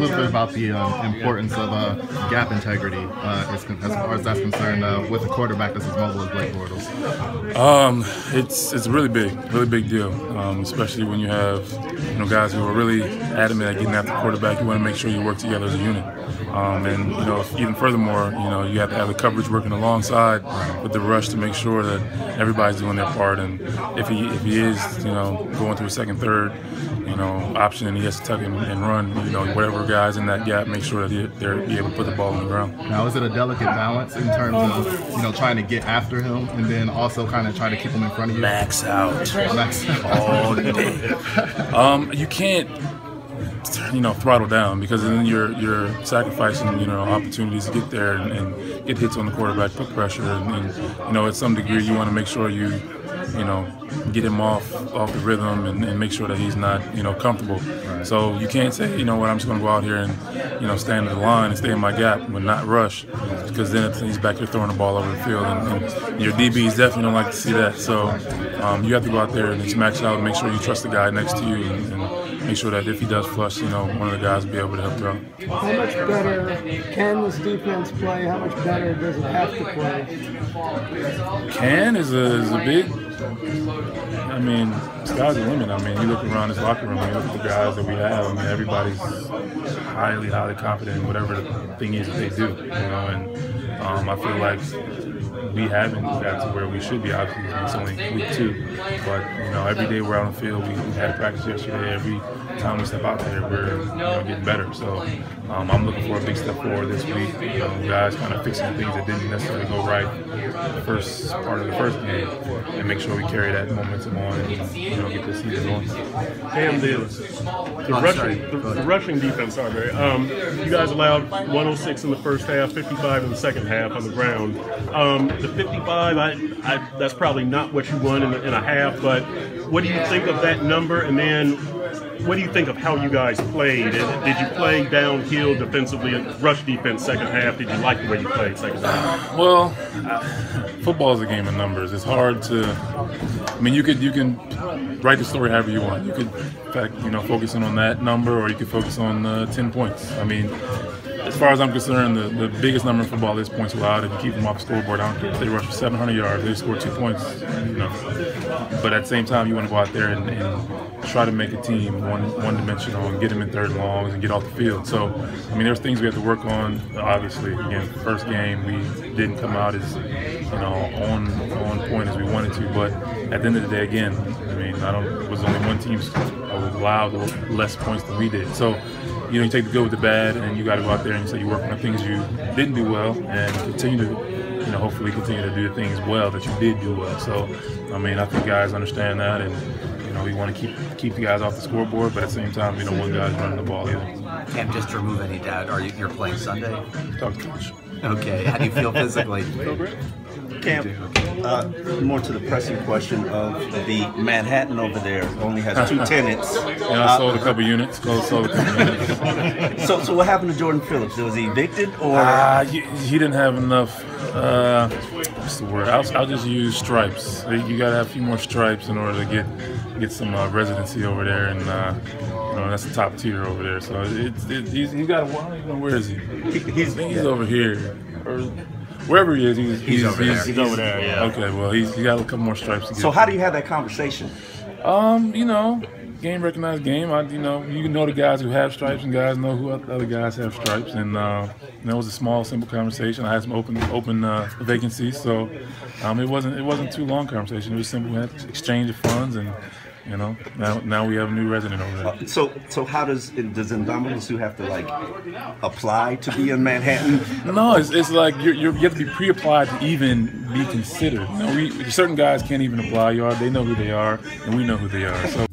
little bit about the importance of gap integrity as far as that's concerned with a quarterback that's as mobile as Blake Bortles. It's a really big deal, especially when you have guys who are really adamant at getting after the quarterback. You want to make sure you work together as a unit. And even furthermore, you have to have the coverage working alongside with the rush to make sure that everybody's doing their part. And if he is, going to a second, third, option, and he has to tuck and run, whatever guys in that gap, make sure that they're able to put the ball on the ground. Now, is it a delicate balance in terms of trying to get after him and then also kind of try to keep him in front of you? Max out all day. You can't throttle down, because then you're sacrificing opportunities to get there and get hits on the quarterback, put pressure, and at some degree you want to make sure you get him off the rhythm and make sure that he's not comfortable. Right. So you can't say I'm just going to go out here and stand in the line and stay in my gap and not rush, because then he's back there throwing the ball over the field, and your DBs definitely don't like to see that. So you have to go out there and just max out and make sure you trust the guy next to you and make sure that if he does flush, one of the guys will be able to help you out. How much better can this defense play? How much better does it have to play? Can is a big. Sky's the limit. You look around this locker room, you look at the guys that we have. Everybody's highly confident in whatever the thing is that they do. And I feel like we haven't got to where we should be. Obviously, it's only week 2, but every day we're out on the field. We had a practice yesterday. Every time we step out there, we're getting better. So I'm looking for a big step forward this week. Guys kind of fixing the things that didn't necessarily go right the first part of the first game, and make sure we carry that momentum on and get this season going. Cam, the rushing defense, you guys allowed 106 in the first half, 55 in the second half on the ground. The 55, that's probably not what you won in a half, but what do you think of that number? And then what do you think of how you guys played? Did you play downhill defensively, rush defense second half? Did you like the way you played second half? Well, football is a game of numbers. It's hard to. You can write the story however you want. You could, in fact, focus in on that number, or you could focus on 10 points. As far as I'm concerned, the biggest number in football is points allowed. If you keep them off the scoreboard, I don't care if they rush for 700 yards, they score 2 points. But at the same time, you want to go out there and try to make a team one-dimensional and get them in third and longs and get off the field. So, there's things we have to work on. Obviously, again, first game we didn't come out as on point as we wanted to. But at the end of the day, again, it was only one team allowed less points than we did. So. You take the good with the bad, and you got to go out there and say you work on the things you didn't do well, and continue to, hopefully continue to do the things well that you did do well. So, I think guys understand that, and we want to keep the guys off the scoreboard, but at the same time, one guy's running the ball either. Can't just to remove any doubt. You're playing Sunday? Talk to Coach. Okay. How do you feel physically? Cam, more to the pressing question of the Manhattan over there only has 2 tenants. I sold a couple units. So what happened to Jordan Phillips? Was he evicted, or he didn't have enough? What's the word? I'll just use stripes. You got to have a few more stripes in order to get some residency over there, and that's the top tier over there. So he's got. Where is he? He's over here. Wherever he is, he's over there. He's over there. Yeah. Okay, well, he's got a couple more stripes to get. So how do you have that conversation? Game recognized game. You know the guys who have stripes, and guys know who other guys have stripes, and it was a small, simple conversation. I had some open vacancies, so it wasn't too long conversation. It was simple. We had exchange of funds, and now we have a new resident over there. So how does Ndamukong Suh have to apply to be in Manhattan? No, it's like you have to be pre-applied to even be considered. Certain guys can't even apply. They know who they are, and we know who they are. So.